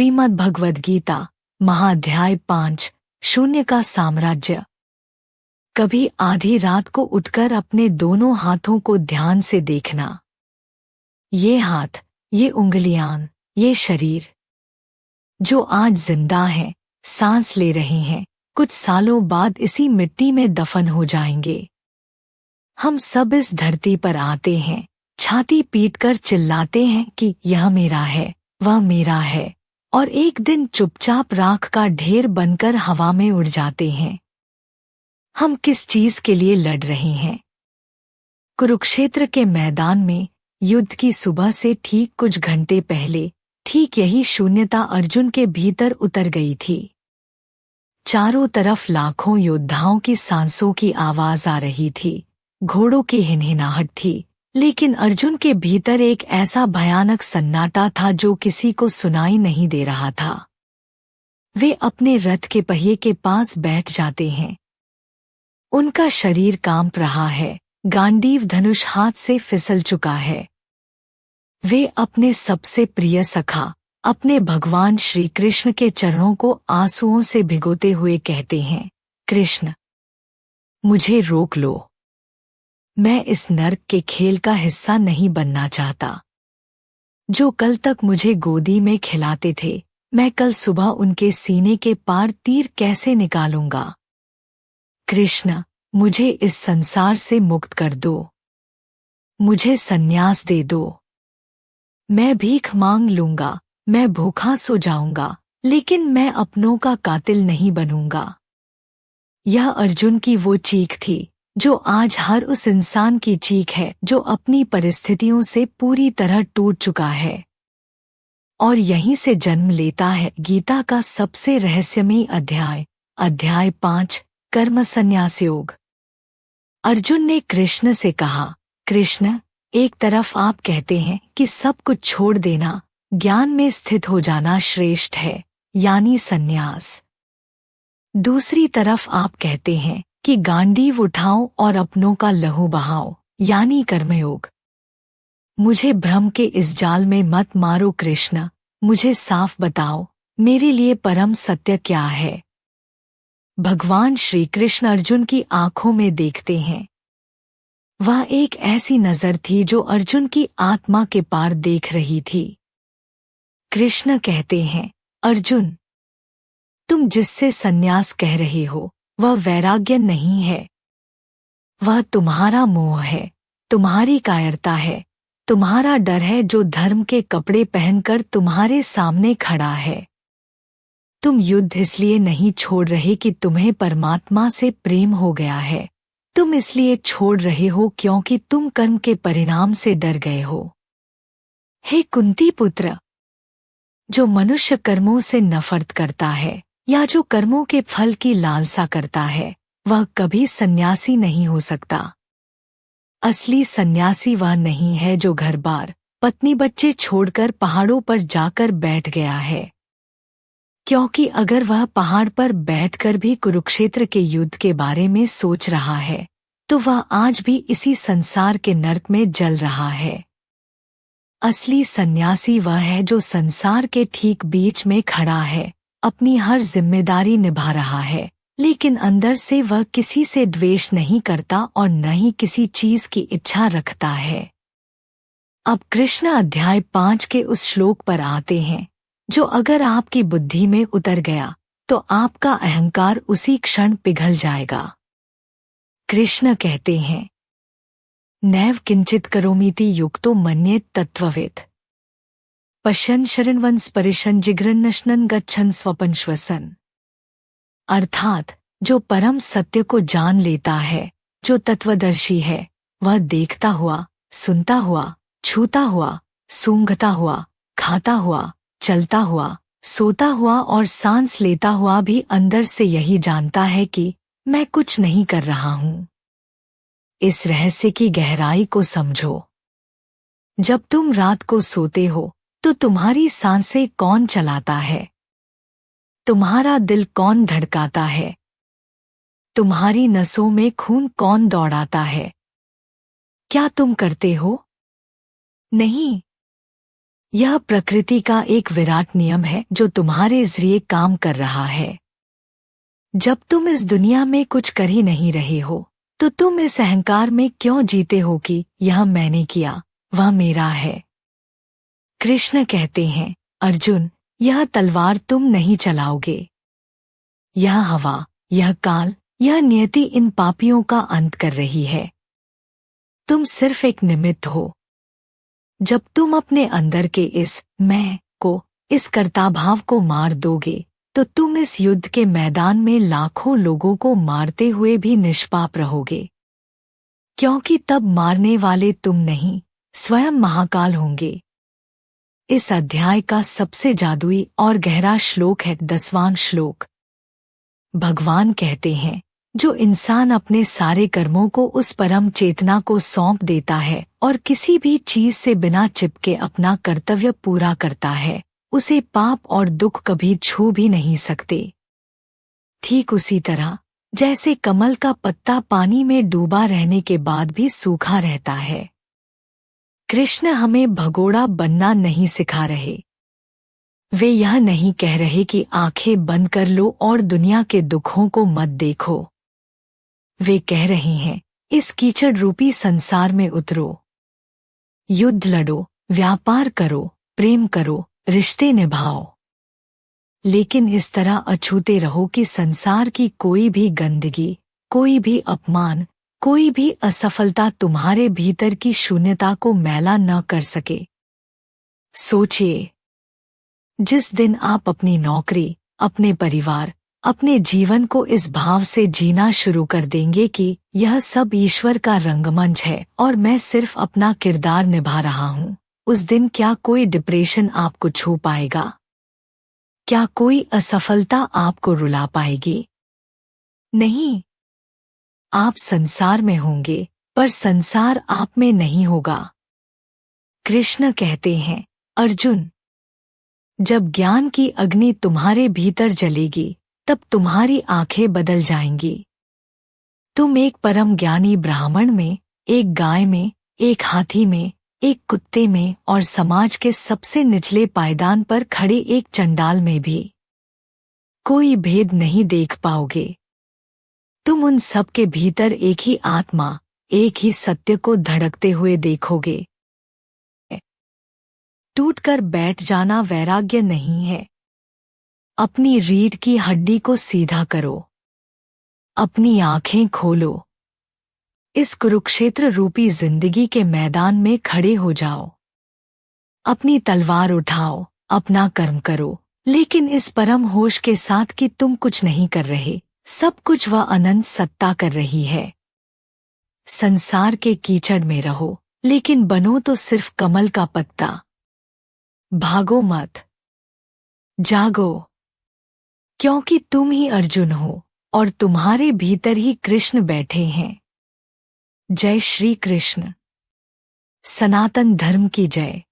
श्रीमद् भगवद गीता महाअध्याय 5 शून्य का साम्राज्य। कभी आधी रात को उठकर अपने दोनों हाथों को ध्यान से देखना। ये हाथ, ये उंगलियां, ये शरीर जो आज जिंदा हैं, सांस ले रहे हैं, कुछ सालों बाद इसी मिट्टी में दफन हो जाएंगे। हम सब इस धरती पर आते हैं, छाती पीटकर चिल्लाते हैं कि यह मेरा है, वह मेरा है, और एक दिन चुपचाप राख का ढेर बनकर हवा में उड़ जाते हैं। हम किस चीज के लिए लड़ रहे हैं? कुरुक्षेत्र के मैदान में युद्ध की सुबह से ठीक कुछ घंटे पहले ठीक यही शून्यता अर्जुन के भीतर उतर गई थी। चारों तरफ लाखों योद्धाओं की सांसों की आवाज आ रही थी, घोड़ों की हिनहिनाहट थी, लेकिन अर्जुन के भीतर एक ऐसा भयानक सन्नाटा था जो किसी को सुनाई नहीं दे रहा था। वे अपने रथ के पहिए के पास बैठ जाते हैं। उनका शरीर कांप रहा है, गांडीव धनुष हाथ से फिसल चुका है। वे अपने सबसे प्रिय सखा, अपने भगवान श्री कृष्ण के चरणों को आंसुओं से भिगोते हुए कहते हैं, कृष्ण, मुझे रोक लो। मैं इस नर्क के खेल का हिस्सा नहीं बनना चाहता। जो कल तक मुझे गोदी में खिलाते थे, मैं कल सुबह उनके सीने के पार तीर कैसे निकालूंगा? कृष्ण, मुझे इस संसार से मुक्त कर दो। मुझे संन्यास दे दो। मैं भीख मांग लूंगा, मैं भूखा सो जाऊंगा, लेकिन मैं अपनों का कातिल नहीं बनूंगा। यह अर्जुन की वो चीख थी जो आज हर उस इंसान की चीख है जो अपनी परिस्थितियों से पूरी तरह टूट चुका है। और यहीं से जन्म लेता है गीता का सबसे रहस्यमयी अध्याय, अध्याय 5 कर्म संन्यास योग। अर्जुन ने कृष्ण से कहा, कृष्ण, एक तरफ आप कहते हैं कि सब कुछ छोड़ देना, ज्ञान में स्थित हो जाना श्रेष्ठ है, यानी संन्यास। दूसरी तरफ आप कहते हैं कि गांडीव उठाओ और अपनों का लहू बहाओ, यानी कर्मयोग। मुझे भ्रम के इस जाल में मत मारो कृष्ण, मुझे साफ बताओ, मेरे लिए परम सत्य क्या है? भगवान श्री कृष्ण अर्जुन की आंखों में देखते हैं। वह एक ऐसी नजर थी जो अर्जुन की आत्मा के पार देख रही थी। कृष्ण कहते हैं, अर्जुन, तुम जिससे संन्यास कह रहे हो वह वैराग्य नहीं है। वह तुम्हारा मोह है, तुम्हारी कायरता है, तुम्हारा डर है जो धर्म के कपड़े पहनकर तुम्हारे सामने खड़ा है। तुम युद्ध इसलिए नहीं छोड़ रहे कि तुम्हें परमात्मा से प्रेम हो गया है। तुम इसलिए छोड़ रहे हो क्योंकि तुम कर्म के परिणाम से डर गए हो। हे कुंती पुत्र, जो मनुष्य कर्मों से नफरत करता है या जो कर्मों के फल की लालसा करता है, वह कभी सन्यासी नहीं हो सकता। असली सन्यासी वह नहीं है जो घर बार, पत्नी बच्चे छोड़कर पहाड़ों पर जाकर बैठ गया है। क्योंकि अगर वह पहाड़ पर बैठकर भी कुरुक्षेत्र के युद्ध के बारे में सोच रहा है, तो वह आज भी इसी संसार के नरक में जल रहा है। असली सन्यासी वह है जो संसार के ठीक बीच में खड़ा है, अपनी हर जिम्मेदारी निभा रहा है, लेकिन अंदर से वह किसी से द्वेष नहीं करता और न ही किसी चीज की इच्छा रखता है। अब कृष्ण अध्याय 5 के उस श्लोक पर आते हैं जो अगर आपकी बुद्धि में उतर गया तो आपका अहंकार उसी क्षण पिघल जाएगा। कृष्ण कहते हैं, नैव किंचित करोमीति युक्तो मन्येत तत्त्ववित् पश्यन् शरणवन् स्परिशन् जिघ्रन्नश्नन् गच्छन् स्वपन् श्वसन्। अर्थात जो परम सत्य को जान लेता है, जो तत्वदर्शी है, वह देखता हुआ, सुनता हुआ, छूता हुआ, सूंघता हुआ, खाता हुआ, चलता हुआ, सोता हुआ और सांस लेता हुआ भी अंदर से यही जानता है कि मैं कुछ नहीं कर रहा हूं। इस रहस्य की गहराई को समझो। जब तुम रात को सोते हो तो तुम्हारी सांसें कौन चलाता है? तुम्हारा दिल कौन धड़काता है? तुम्हारी नसों में खून कौन दौड़ाता है? क्या तुम करते हो? नहीं, यह प्रकृति का एक विराट नियम है जो तुम्हारे जरिए काम कर रहा है। जब तुम इस दुनिया में कुछ कर ही नहीं रहे हो तो तुम इस अहंकार में क्यों जीते हो कि यह मैंने किया, वह मेरा है। कृष्ण कहते हैं, अर्जुन, यह तलवार तुम नहीं चलाओगे। यह हवा, यह काल, यह नियति इन पापियों का अंत कर रही है। तुम सिर्फ एक निमित्त हो। जब तुम अपने अंदर के इस मैं को, इस कर्ताभाव को मार दोगे तो तुम इस युद्ध के मैदान में लाखों लोगों को मारते हुए भी निष्पाप रहोगे, क्योंकि तब मारने वाले तुम नहीं, स्वयं महाकाल होंगे। इस अध्याय का सबसे जादुई और गहरा श्लोक है 10वां श्लोक। भगवान कहते हैं, जो इंसान अपने सारे कर्मों को उस परम चेतना को सौंप देता है और किसी भी चीज से बिना चिपके अपना कर्तव्य पूरा करता है, उसे पाप और दुख कभी छू भी नहीं सकते। ठीक उसी तरह जैसे कमल का पत्ता पानी में डूबा रहने के बाद भी सूखा रहता है। कृष्ण हमें भगोड़ा बनना नहीं सिखा रहे। वे यह नहीं कह रहे कि आंखें बंद कर लो और दुनिया के दुखों को मत देखो। वे कह रहे हैं, इस कीचड़ रूपी संसार में उतरो, युद्ध लड़ो, व्यापार करो, प्रेम करो, रिश्ते निभाओ, लेकिन इस तरह अछूते रहो कि संसार की कोई भी गंदगी, कोई भी अपमान, कोई भी असफलता तुम्हारे भीतर की शून्यता को मैला न कर सके। सोचिए, जिस दिन आप अपनी नौकरी, अपने परिवार, अपने जीवन को इस भाव से जीना शुरू कर देंगे कि यह सब ईश्वर का रंगमंच है और मैं सिर्फ अपना किरदार निभा रहा हूँ, उस दिन क्या कोई डिप्रेशन आपको छू पाएगा? क्या कोई असफलता आपको रुला पाएगी? नहीं। आप संसार में होंगे पर संसार आप में नहीं होगा। कृष्ण कहते हैं, अर्जुन, जब ज्ञान की अग्नि तुम्हारे भीतर जलेगी तब तुम्हारी आंखें बदल जाएंगी। तुम एक परम ज्ञानी ब्राह्मण में, एक गाय में, एक हाथी में, एक कुत्ते में और समाज के सबसे निचले पायदान पर खड़े एक चंडाल में भी कोई भेद नहीं देख पाओगे। तुम उन सब के भीतर एक ही आत्मा, एक ही सत्य को धड़कते हुए देखोगे। टूटकर बैठ जाना वैराग्य नहीं है। अपनी रीढ़ की हड्डी को सीधा करो, अपनी आंखें खोलो, इस कुरुक्षेत्र रूपी जिंदगी के मैदान में खड़े हो जाओ। अपनी तलवार उठाओ, अपना कर्म करो, लेकिन इस परम होश के साथ कि तुम कुछ नहीं कर रहे, सब कुछ वह अनंत सत्ता कर रही है। संसार के कीचड़ में रहो, लेकिन बनो तो सिर्फ कमल का पत्ता। भागो मत, जागो, क्योंकि तुम ही अर्जुन हो और तुम्हारे भीतर ही कृष्ण बैठे हैं। जय श्री कृष्ण। सनातन धर्म की जय।